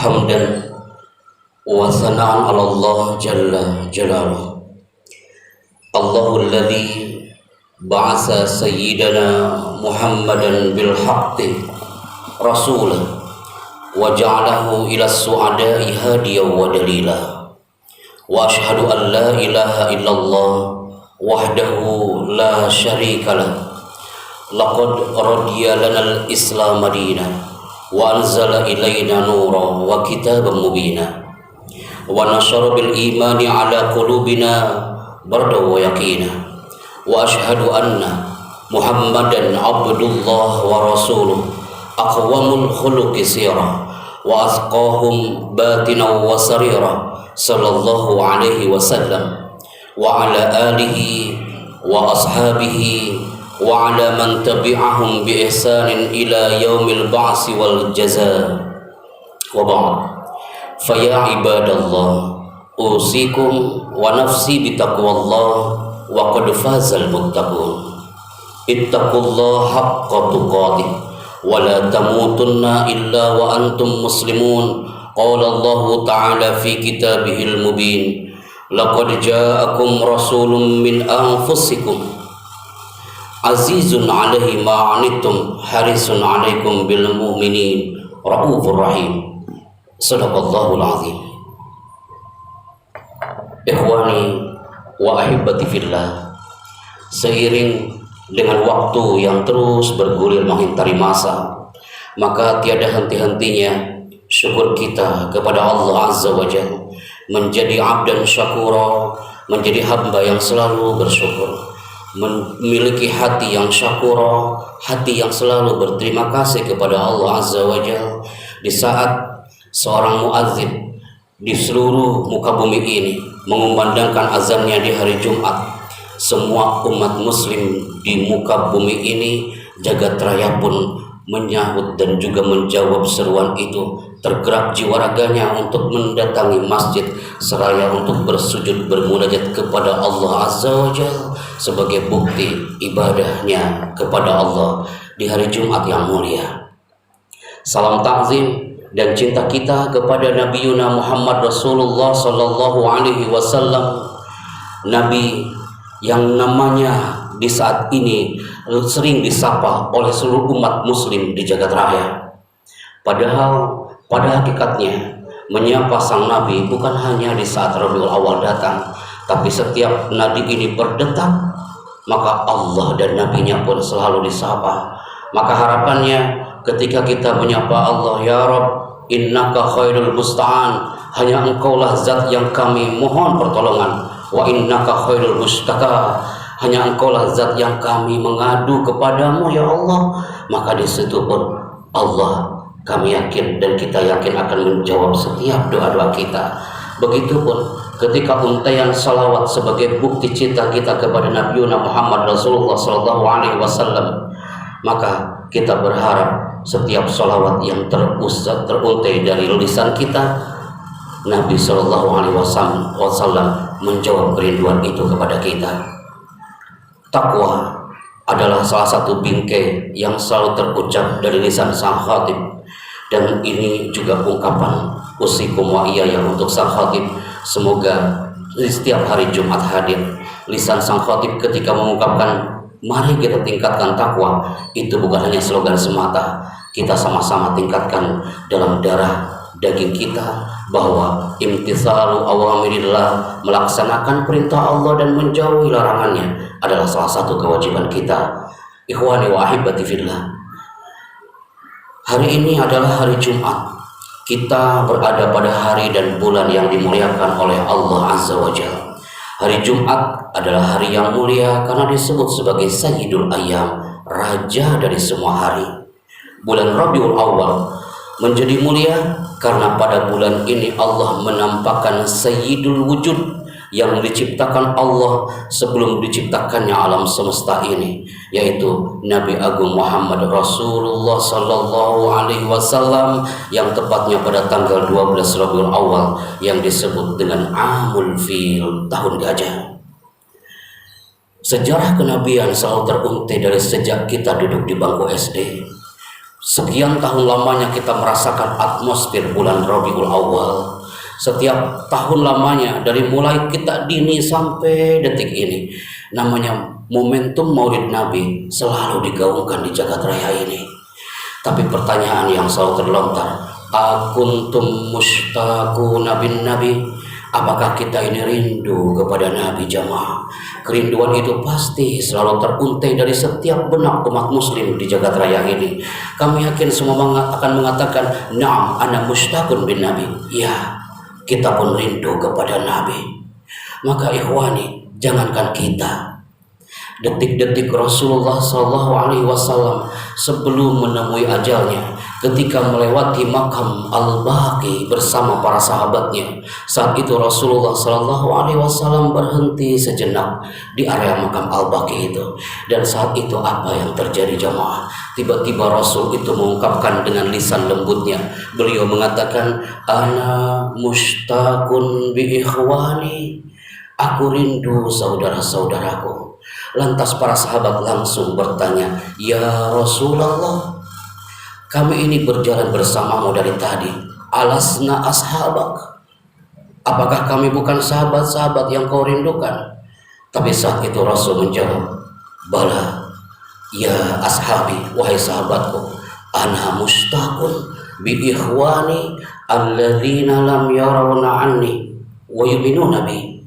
hamdan wa sana'an 'ala Allah jalla jalaluhu. Allahul ladzi ba'atsa sayyidana Muhammadan bil haqqi rasulan wa ja'alahu ila su'ada'i hadiyan wa dalila. Wa ashhadu an la ilaha illallah wahdahu la syarika lah. Laqad radiya lanal islam madina wa anzala ilayna nura wa kitaban mubina wa nasyara bil imani ala qulubina barda wa yaqina. Wa ashhadu anna Muhammadan abdullah wa rasuluh aqwamul khuluqi sirah wa asqahum batina wa sarira sallallahu alaihi wasallam wa ala alihi wa ashabihi wa ala man tabi'ahum bi ihsanin ila yaumil ba'si wal jazaa. Wa ba'd, fa ya ibadallah, usikum wa nafsi bi taqwallah wa qad fazal muttaqun. Ittaqullaha haqqa tuqatih wa la tamutunna illa wa antum muslimun. Qala Allah ta'ala fi kitabihil mubin, laqad ja'akum rasulun min anfusikum azizun 'alaihi ma 'anittum harisun 'alaikum bil mu'minin raufur rahim. Shadaqallahul azim. Ikhwani wa ahibati fillah, seiring dengan waktu yang terus bergulir mengintari masa, maka tiada henti-hentinya syukur kita kepada Allah Azza wa Jalla, menjadi abdan syakura, menjadi hamba yang selalu bersyukur, memiliki hati yang syakura, hati yang selalu berterima kasih kepada Allah Azza wa Jalla. Di saat seorang muadzin di seluruh muka bumi ini mengumandangkan azannya di hari Jumat, semua umat muslim di muka bumi ini jagat raya pun menyahut dan juga menjawab seruan itu. Tergerak jiwa raganya untuk mendatangi masjid seraya untuk bersujud bermunajat kepada Allah Azza wa Jalla sebagai bukti ibadahnya kepada Allah di hari Jumat yang mulia. Salam takzim dan cinta kita kepada Nabi Muhammad Rasulullah sallallahu alaihi wasallam, nabi yang namanya di saat ini sering disapa oleh seluruh umat muslim di jagat raya. Padahal pada hakikatnya menyapa sang nabi bukan hanya di saat Rabiul Awal datang, tapi setiap nabi ini berdetak, maka Allah dan nabinya pun selalu disapa. Maka harapannya ketika kita menyapa Allah, ya Rabb, innaka khairul musta'an, hanya engkaulah zat yang kami mohon pertolongan, wa innaka khairul mustaka, hanya engkaulah zat yang kami mengadu kepadamu ya Allah. Maka di situ pun Allah, kami yakin dan kita yakin akan menjawab setiap doa-doa kita. Begitupun ketika untaian salawat sebagai bukti cinta kita kepada Nabi Muhammad Rasulullah sallallahu alaihi wasallam, maka kita berharap setiap salawat yang teruntai dari lisan kita, Nabi sallallahu alaihi wasallam menjawab kerinduan itu kepada kita. Takwa adalah salah satu bingkai yang selalu terucap dari lisan sang khatib, dan ini juga ungkapan usikum wa iyaya untuk sang khatib. Semoga di setiap hari Jumat hadir lisan sang khatib ketika mengungkapkan mari kita tingkatkan takwa, itu bukan hanya slogan semata, kita sama-sama tingkatkan dalam darah daging kita bahwa imtithalu awamirillah, melaksanakan perintah Allah dan menjauhi larangannya adalah salah satu kewajiban kita. Ikhwani wa ahibati fillah, hari ini adalah hari Jumat. Kita berada pada hari dan bulan yang dimuliakan oleh Allah Azza wa Jalla. Hari Jumat adalah hari yang mulia karena disebut sebagai Sayyidul Ayyam, raja dari semua hari. Bulan Rabiul Awal menjadi mulia karena pada bulan ini Allah menampakkan Sayyidul Wujud yang diciptakan Allah sebelum diciptakannya alam semesta ini, yaitu Nabi Agung Muhammad Rasulullah sallallahu alaihi wasallam, yang tepatnya pada tanggal 12 Rabiul Awal yang disebut dengan Amul Fil, tahun gajah. Sejarah kenabian selalu teruntai dari sejak kita duduk di bangku SD. Sekian tahun lamanya kita merasakan atmosfer bulan Rabiul Awal. Setiap tahun lamanya dari mulai kita dini sampai detik ini, namanya momentum Maulid Nabi selalu digaungkan di jagat raya ini. Tapi pertanyaan yang selalu terlontar, akuntum mushtaquna bin nabi? Apakah kita ini rindu kepada Nabi jamaah? Kerinduan itu pasti selalu teruntai dari setiap benak umat muslim di jagat raya ini. Kami yakin semua akan mengatakan, na'am ana mushtaqun bin nabi. Ya, kita pun rindu kepada Nabi. Maka ikhwani, jangankan kita, detik-detik Rasulullah SAW sebelum menemui ajalnya, ketika melewati makam Al-Baqi bersama para sahabatnya, saat itu Rasulullah SAW berhenti sejenak di area makam Al-Baqi itu. Dan saat itu apa yang terjadi jamaah? Tiba-tiba Rasul itu mengungkapkan dengan lisan lembutnya, beliau mengatakan, ana mushtaqun bi ikhwani, aku rindu saudara-saudaraku. Lantas para sahabat langsung bertanya, ya Rasulullah, kami ini berjalan bersamamu dari tadi, alasna ashabak, apakah kami bukan sahabat-sahabat yang kau rindukan? Tapi saat itu Rasul menjawab, bala, ya ashabi, wahai sahabatku, ana mustaqun bi ikhwani alladzina lam yarawna anni wa yu'minuna bi.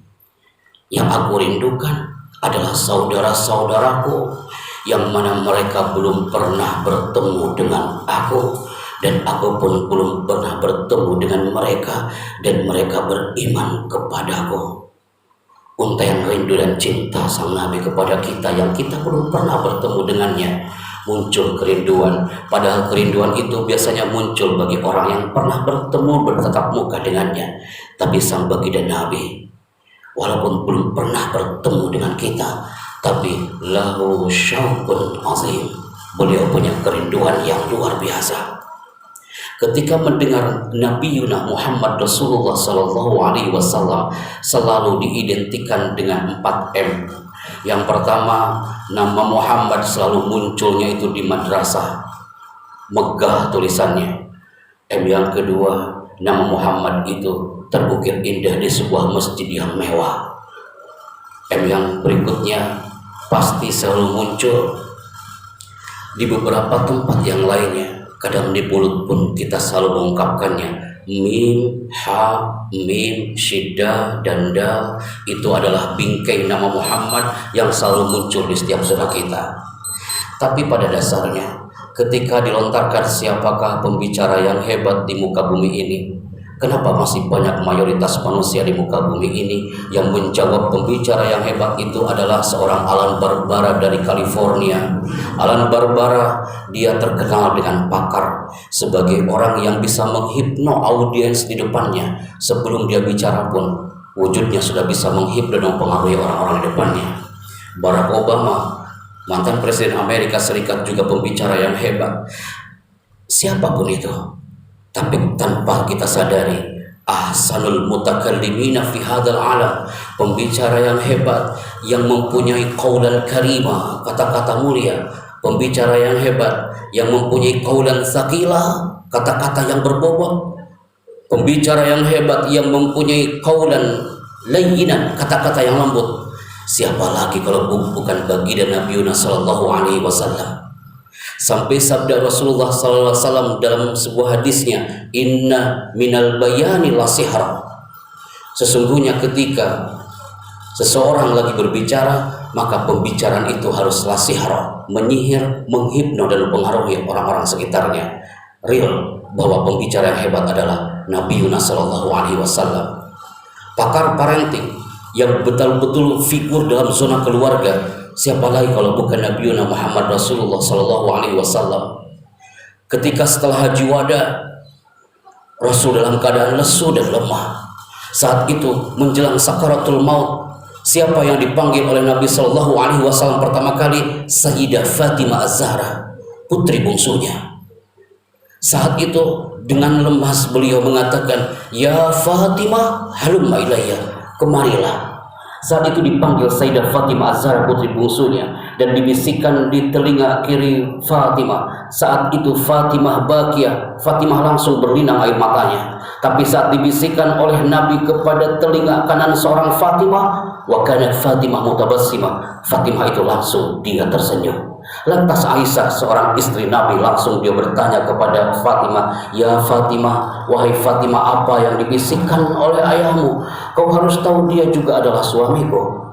Yang aku rindukan adalah saudara-saudaraku yang mana mereka belum pernah bertemu dengan aku, dan aku pun belum pernah bertemu dengan mereka, dan mereka beriman kepadaku. Untaian rindu dan cinta sang Nabi kepada kita yang kita belum pernah bertemu dengannya, muncul kerinduan. Padahal kerinduan itu biasanya muncul bagi orang yang pernah bertemu bertatap muka dengannya. Tapi sang baginda Nabi, walaupun belum pernah bertemu dengan kita, tapi lahu syauqun azim, beliau punya kerinduan yang luar biasa. Ketika mendengar Nabi Yuna Muhammad Rasulullah SAW selalu diidentikan dengan 4M. Yang pertama, nama Muhammad selalu munculnya itu di madrasah, megah tulisannya. M yang kedua, nama Muhammad itu terukir indah di sebuah masjid yang mewah. M yang berikutnya pasti selalu muncul di beberapa tempat yang lainnya. Kadang di mulut pun kita selalu mengungkapkannya. Mim, ha, mim, syiddah, dan dal, itu adalah bingkai nama Muhammad yang selalu muncul di setiap surah kita. Tapi pada dasarnya, ketika dilontarkan siapakah pembicara yang hebat di muka bumi ini, kenapa masih banyak mayoritas manusia di muka bumi ini yang menjawab pembicara yang hebat itu adalah seorang Alan Barbara dari California. Alan Barbara, dia terkenal dengan pakar sebagai orang yang bisa menghipno audiens di depannya. Sebelum dia bicara pun, wujudnya sudah bisa menghipno dan mempengaruhi orang-orang di depannya. Barack Obama, mantan Presiden Amerika Serikat, juga pembicara yang hebat. Siapapun itu, tapi tanpa kita sadari, ahsanul mutakallimina fi hadzal alam, pembicara yang hebat yang mempunyai qaulan karima, kata-kata mulia, pembicara yang hebat yang mempunyai qaulan sakila, kata-kata yang berbobot, pembicara yang hebat yang mempunyai qaulan layyinan, kata-kata yang lembut. Siapa lagi kalau bukan baginda Nabi sallallahu alaihi wasallam? Sampai sabda Rasulullah SAW dalam sebuah hadisnya, inna minal bayani la sihra, sesungguhnya ketika seseorang lagi berbicara, maka pembicaraan itu harus la sihra, menyihir, menghipno dan mempengaruhi orang-orang sekitarnya. Real bahwa pembicara yang hebat adalah Nabi sallallahu alaihi wasallam. Pakar parenting yang betul-betul figur dalam zona keluarga, siapa lagi kalau bukan Nabi Muhammad Rasulullah Sallallahu Alaihi Wasallam. Ketika setelah Haji Wada, Rasul dalam keadaan lesu dan lemah. Saat itu menjelang sakaratul maut, siapa yang dipanggil oleh Nabi Sallallahu Alaihi Wasallam pertama kali? Sayyidah Fatimah Az-Zahra, putri bungsunya. Saat itu dengan lemas beliau mengatakan, ya Fatimah, halumma ilayya, kemarilah. Saat itu dipanggil Sayyidah Fatimah Az-Zahra putri bungsunya dan dibisikkan di telinga kiri Fatimah. Saat itu Fatimah bakiyah, Fatimah langsung berlinang air matanya. Tapi saat dibisikkan oleh Nabi kepada telinga kanan seorang Fatimah, wa kanat Fatimah mutabassimah, Fatimah itu langsung dia tersenyum. Lantas Aisyah seorang istri Nabi langsung dia bertanya kepada Fatimah, "Ya Fatimah, wahai Fatimah, apa yang dibisikkan oleh ayahmu? Kau harus tahu dia juga adalah suamiku."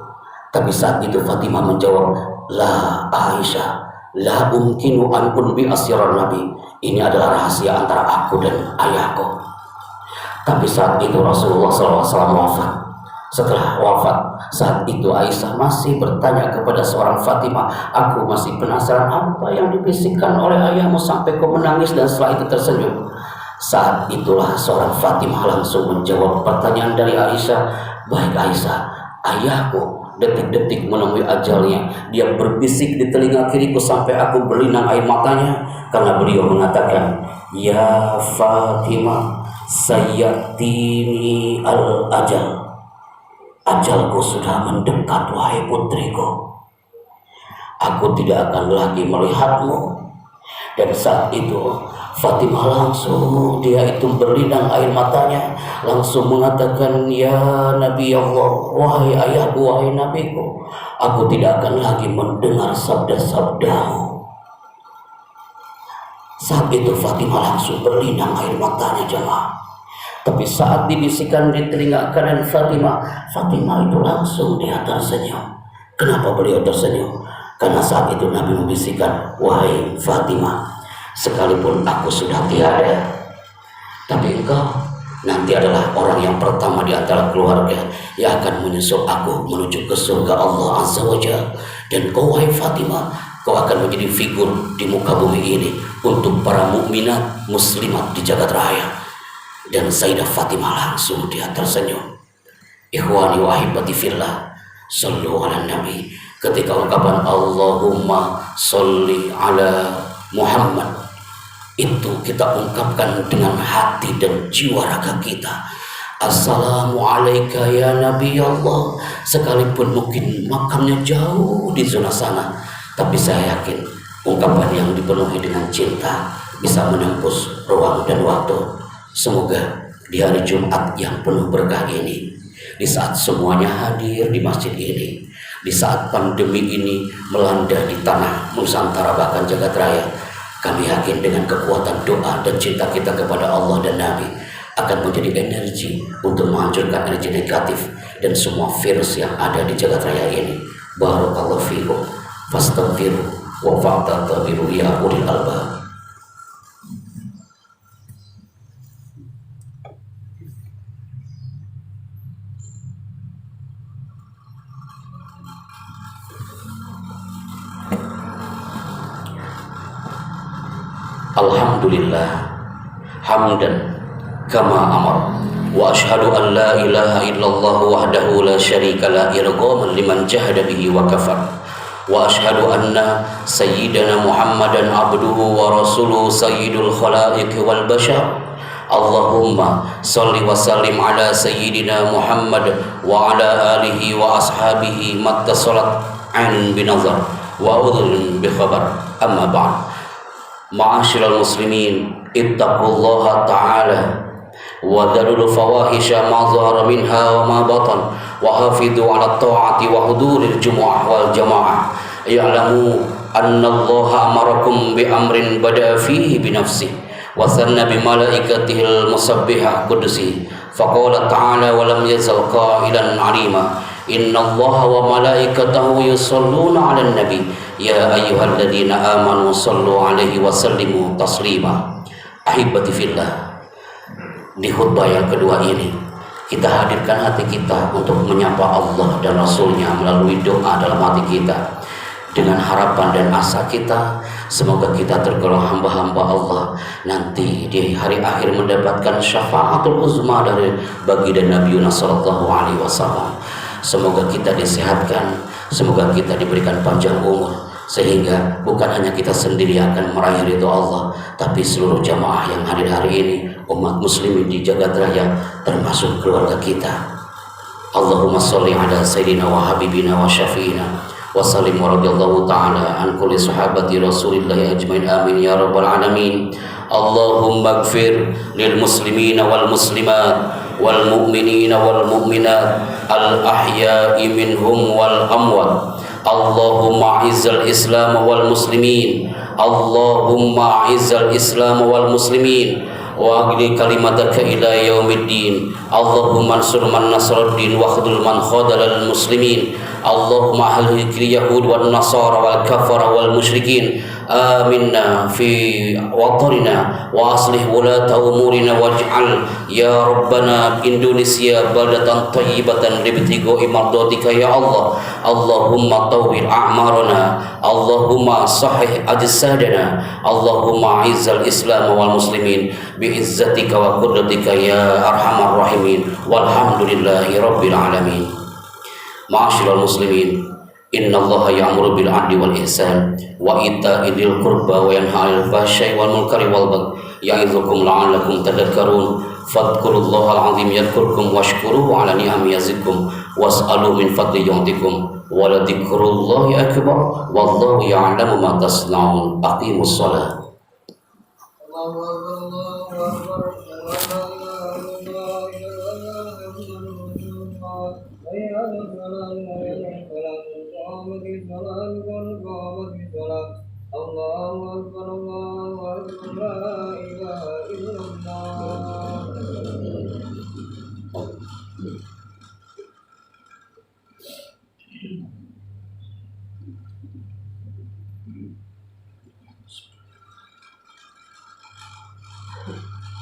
Tapi saat itu Fatimah menjawab, "La Aisyah, la umkinu an unbi asyaran Nabi. Ini adalah rahasia antara aku dan ayahku." Tapi saat itu Rasulullah SAW wafat. Setelah wafat, saat itu Aisyah masih bertanya kepada seorang Fatimah, "Aku masih penasaran apa yang dibisikkan oleh ayahmu sampai kau menangis dan setelah itu tersenyum." Saat itulah seorang Fatimah langsung menjawab pertanyaan dari Aisyah, "Baik Aisyah, ayahku detik-detik menemui ajalnya. Dia berbisik di telinga kiriku sampai aku berlinang air matanya karena beliau mengatakan, 'Ya Fatimah, sayyatini al-ajal. Ajalku sudah mendekat, wahai putriku. Aku tidak akan lagi melihatmu.' Dan saat itu Fatimah langsung dia itu berlinang air matanya, langsung mengatakan, 'Ya Nabi Allah, wahai ayahku, wahai nabiku, aku tidak akan lagi mendengar sabda-sabdamu.' Saat itu Fatimah langsung berlinang air matanya jemaah. Tapi saat dibisikkan di telinga kanan Fatimah itu langsung dia tersenyum. Kenapa beliau tersenyum? Karena saat itu Nabi membisikkan, 'Wahai Fatimah, sekalipun aku sudah tiada, tapi engkau nanti adalah orang yang pertama di antara keluarga yang akan menyusul aku menuju ke surga Allah Azza wa Jalla. Dan kau wahai Fatimah, kau akan menjadi figur di muka bumi ini untuk para mukminat muslimat di jagat raya.' Dan Sayyidah Fatimah langsung dia tersenyum. Ikhwani wa ahibati fillah, sallu ala Nabi. Ketika ungkapan Allahumma sholli ala Muhammad itu kita ungkapkan dengan hati dan jiwa raga kita. Assalamualaikum ya Nabi Allah. Sekalipun mungkin makamnya jauh di zona sana, tapi saya yakin ungkapan yang dipenuhi dengan cinta bisa menembus ruang dan waktu. Semoga di hari Jumat yang penuh berkah ini, di saat semuanya hadir di masjid ini, di saat pandemi ini melanda di tanah Nusantara bahkan jagat raya, kami yakin dengan kekuatan doa dan cinta kita kepada Allah dan Nabi akan menjadi energi untuk menghancurkan energi negatif dan semua virus yang ada di jagat raya ini. Barakallahu fiikum, fastaghfiru wa fa'tabiru ya ulil albab. Alhamdulillah hamdan kama amar wa ashhadu an la ilaha illallah wahdahu la syarika la irghaman liman jahada bihi wa kafar wa ashhadu anna sayyidana Muhammadan abduhu wa rasuluhu sayyidul khalaiq wal bashar. Allahumma salli wa sallim ala sayyidina Muhammad wa ala alihi wa ashabihi mattasalat an binazar wa udhun bi khabar. Amma ba'd. Ma'asyiral muslimin, ittaqullaha ta'ala wa dharul fawahisha ma zahara minha wa ma batan wa hafidhu 'ala ta'ati wa huduril jumu'ah wal jamaah. Ya'lamu anna Allaha amarakum bi amrin bada'a fihi bi nafsihi wa sanna bi malaikatihil musabbihah qudusi. Faqala ta'ala wa lam yazal qailan 'alima, inna Allaha wa malaikatahu yusalluna 'alan nabi ya ayyuhalladzina amanu sallu 'alaihi wa sallimu taslima. Ahibati fillah, di khutbah yang kedua ini kita hadirkan hati kita untuk menyapa Allah dan Rasulnya melalui doa dalam hati kita, dengan harapan dan asa kita semoga kita tergolong hamba-hamba Allah nanti di hari akhir mendapatkan syafaatul uzma dari baginda Nabi sallallahu alaihi wasallam. Semoga kita disehatkan, semoga kita diberikan panjang umur, sehingga bukan hanya kita sendiri yang akan meraih ridho Allah, tapi seluruh jamaah yang hadir hari ini, umat muslimin di jagat raya, termasuk keluarga kita. Allahumma salli ala sayyidina wa habibina wa syafi'ina wa sallim wa radiyallahu ta'ala an kulli sahabati rasulillahi ajmain amin ya rabbal alamin. Allahumma gfir lil muslimina wal muslimat wal mu'minina wal mu'minat al ahya'i minhum wal amwat. Allahumma izzal islam wal muslimin, Allahumma izzal islam wal muslimin wa agli kalimataka ila yaumiddin. Allahumma ansur man nasruddin wa khudul man khadalal muslimin. Allahumma ahlikil yahud wal nasara wal kafara wal musyrikin. Aminna fi watarina wa aslih wulata umurina waj'al ya Rabbana Indonesia baldatan tayyibatan libtigo imardatika ya Allah. Allahumma tawwil a'marana, Allahumma sahih ajsadana, Allahumma izzal islam wal muslimin biizzatika wa qudratika ya arhamar rahimin walhamdulillahi rabbil alamin. Ma'asyiral muslimin, innallaha ya'muru bil 'adli wal ihsan wa ita'i dzil qurba wa yanha 'anil fahsya'i wal munkari wal baghi ya'idzukum la'allakum tadhakkarun. Fadhkurullahal 'azim yadhkurkum washkuruhu 'ala ni'amihi yazidkum was'alu min fadli yu'tikum wa la dzikrullahi akbar wallahu ya'lamu ma tasna'un. Aqimus shalah. Allahu akbar.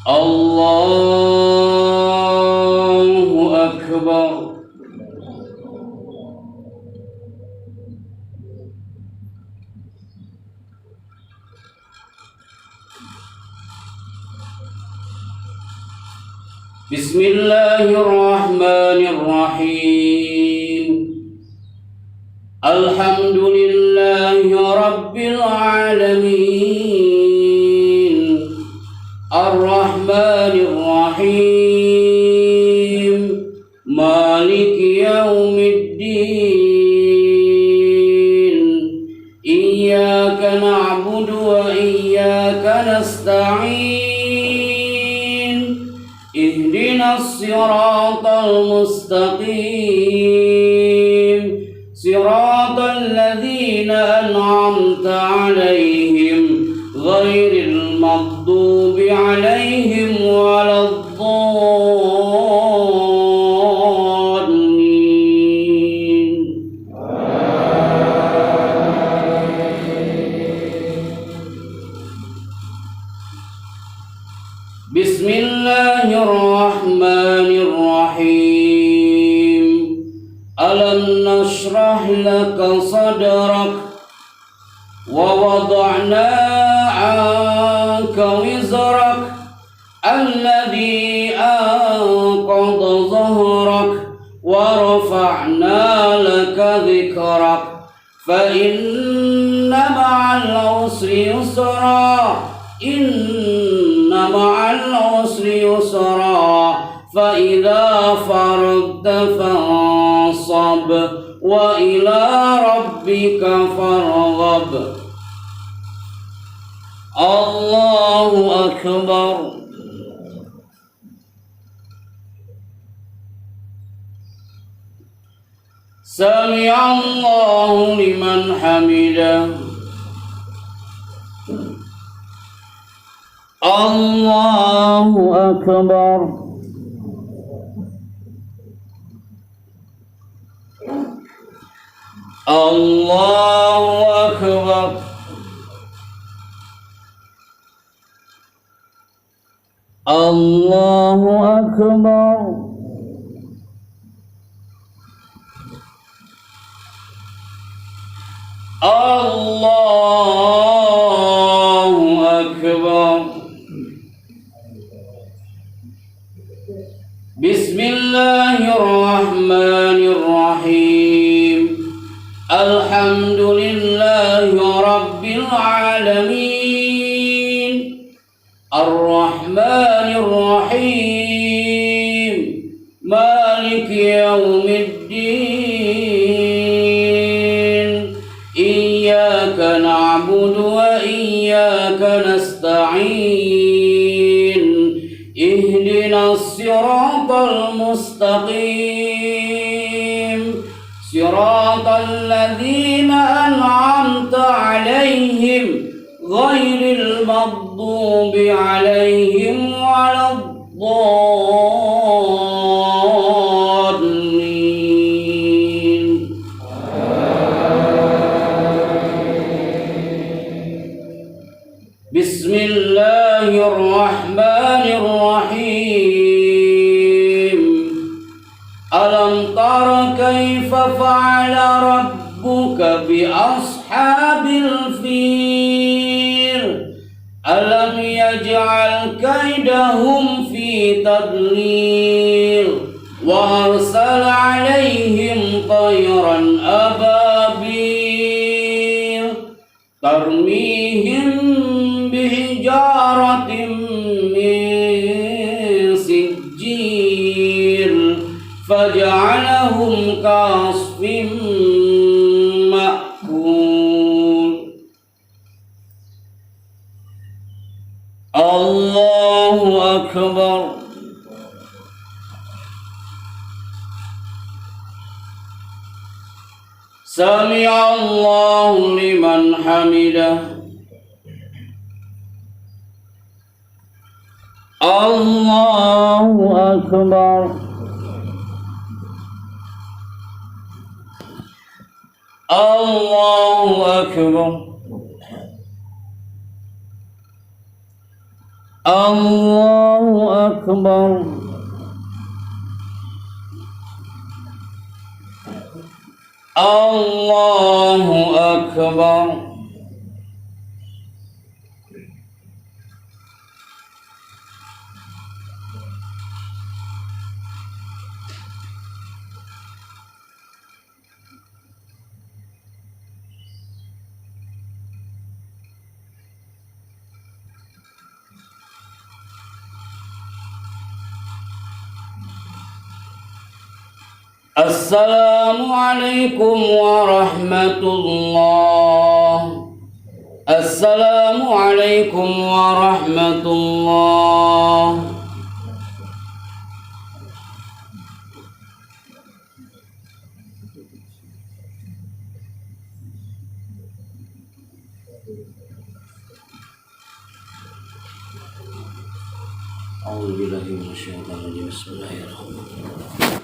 Allahu akbar. Bismillahirrahmanirrahim. Alhamdulillahi rabbil alamin. Ar-Rahmanir Rahim. Maliki yaumiddin. Iyyaka na'budu wa iyyaka nasta'in. Ihdinas siratal mustaqim. Siratal ladzina an'amta 'alaihim ghairil maghdubi 'alaihim waladdallin. Bismillahirrahmanirrahim. Alam nashrah laka sadrak wa wada'na 'anka wizrak alladhi anqadha dhahrak wa rafa'na laka dhikrak fa inna ma'al usri yusra inna ma'al usri yusra fa idza faragta fansab wa ila rabbika farghab. Allahu akbar. Sami'allahu liman hamidah. Allahu akbar. Allahu akbar. Allahu akbar. Allahu akbar. Bismillahirrahmanirrahim. Alhamdulillahi rabbil alamin. Ar-Rahmanir Rahim. Maliki yawm وإياك نستعين اهدنا الصراط المستقيم صراط الذين أنعمت عليهم غير المغضوب عليهم ولا الضالين. بسم الله الرحمن الرحيم. ألم تر كيف فعل ربك بأصحاب الفيل ألم يجعل كيدهم في تضليل وأرسل عليهم طيرا أبابيل ترميهم بحجارة من سجيل فجعلهم كعصف مأكول. الله أكبر. سمع الله لمن حمده. الله أكبر. الله أكبر. الله أكبر. الله أكبر. السلام عليكم ورحمة الله. السلام عليكم ورحمة الله. أعوذ بالله من الشيطان الرجيم. بسم الله الرحمن الرحيم.